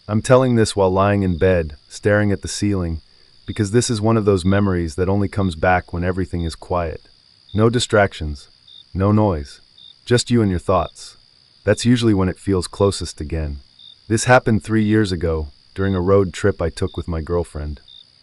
I'm telling this while lying in bed, staring at the ceiling, because this is one of those memories that only comes back when everything is quiet. No distractions, no noise, just you and your thoughts. That's usually when it feels closest again. This happened 3 years ago, during a road trip I took with my girlfriend.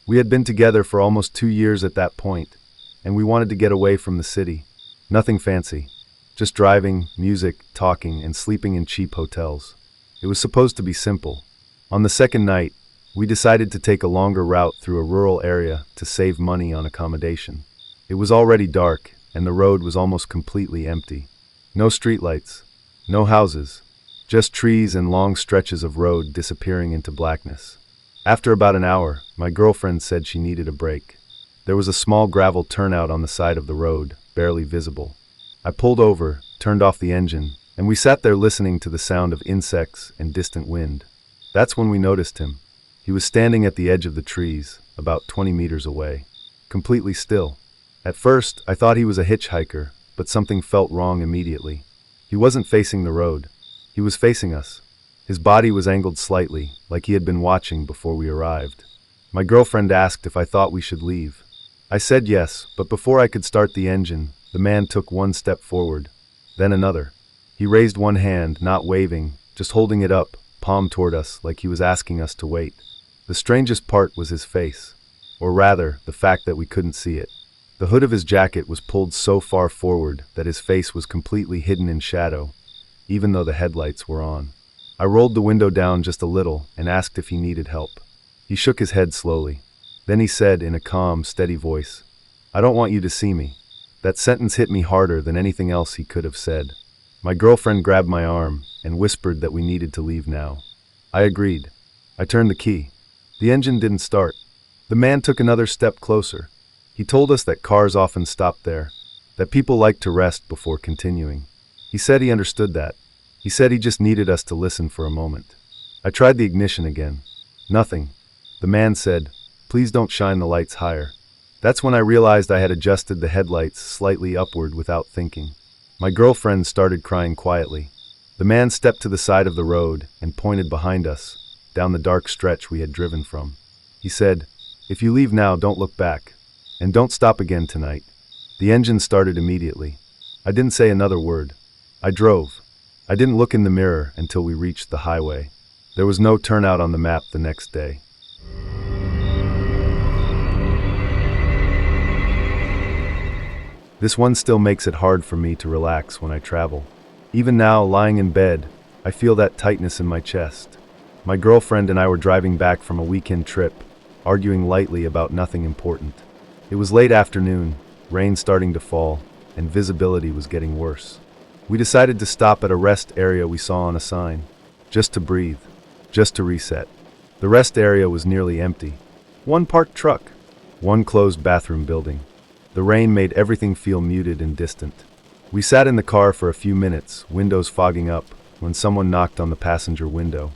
We had been together for almost 2 years at that point, and we wanted to get away from the city. Nothing fancy. Just driving, music, talking, and sleeping in cheap hotels. It was supposed to be simple. On the second night, we decided to take a longer route through a rural area to save money on accommodation. It was already dark, and the road was almost completely empty. No streetlights, no houses, just trees and long stretches of road disappearing into blackness. After about an hour, my girlfriend said she needed a break. There was a small gravel turnout on the side of the road, barely visible. I pulled over, turned off the engine, and we sat there listening to the sound of insects and distant wind. That's when we noticed him. He was standing at the edge of the trees, about 20 meters away, completely still. At first, I thought he was a hitchhiker, but something felt wrong immediately. He wasn't facing the road. He was facing us. His body was angled slightly, like he had been watching before we arrived. My girlfriend asked if I thought we should leave. I said yes, but before I could start the engine, the man took one step forward, then another. He raised one hand, not waving, just holding it up, palm toward us, like he was asking us to wait. The strangest part was his face, or rather, the fact that we couldn't see it. The hood of his jacket was pulled so far forward that his face was completely hidden in shadow, even though the headlights were on. I rolled the window down just a little and asked if he needed help. He shook his head slowly. Then he said in a calm, steady voice, "I don't want you to see me." That sentence hit me harder than anything else he could have said. My girlfriend grabbed my arm and whispered that we needed to leave now. I agreed. I turned the key. The engine didn't start. The man took another step closer. He told us that cars often stopped there, that people like to rest before continuing. He said he understood that. He said he just needed us to listen for a moment. I tried the ignition again. Nothing. The man said, "Please don't shine the lights higher." That's when I realized I had adjusted the headlights slightly upward without thinking. My girlfriend started crying quietly. The man stepped to the side of the road and pointed behind us, down the dark stretch we had driven from. He said, "If you leave now, don't look back. And don't stop again tonight." The engine started immediately. I didn't say another word. I drove. I didn't look in the mirror until we reached the highway. There was no turnout on the map the next day. This one still makes it hard for me to relax when I travel. Even now, lying in bed, I feel that tightness in my chest. My girlfriend and I were driving back from a weekend trip, arguing lightly about nothing important. It was late afternoon, rain starting to fall, and visibility was getting worse. We decided to stop at a rest area we saw on a sign, just to breathe, just to reset. The rest area was nearly empty. One parked truck, one closed bathroom building. The rain made everything feel muted and distant. We sat in the car for a few minutes, windows fogging up, when someone knocked on the passenger window.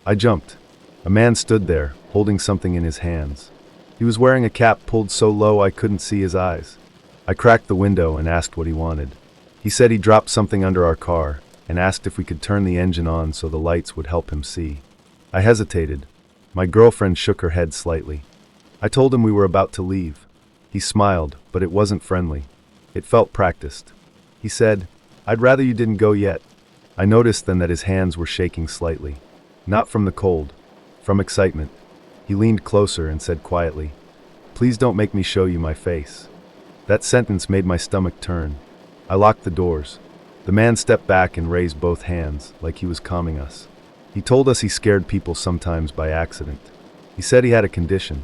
I jumped. A man stood there, holding something in his hands. He was wearing a cap pulled so low I couldn't see his eyes. I cracked the window and asked what he wanted. He said he dropped something under our car and asked if we could turn the engine on so the lights would help him see. I hesitated. My girlfriend shook her head slightly. I told him we were about to leave. He smiled, but it wasn't friendly. It felt practiced. He said, "I'd rather you didn't go yet." I noticed then that his hands were shaking slightly. Not from the cold, from excitement. He leaned closer and said quietly, "Please don't make me show you my face." That sentence made my stomach turn. I locked the doors. The man stepped back and raised both hands, like he was calming us. He told us he scared people sometimes by accident. He said he had a condition.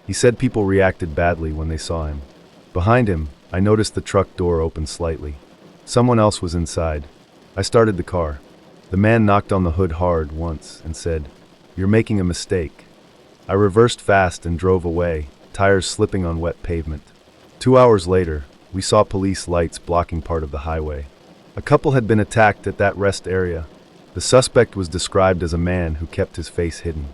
He said people reacted badly when they saw him. Behind him, I noticed the truck door open slightly. Someone else was inside. I started the car. The man knocked on the hood hard once and said, "You're making a mistake." I reversed fast and drove away, tires slipping on wet pavement. 2 hours later, we saw police lights blocking part of the highway. A couple had been attacked at that rest area. The suspect was described as a man who kept his face hidden.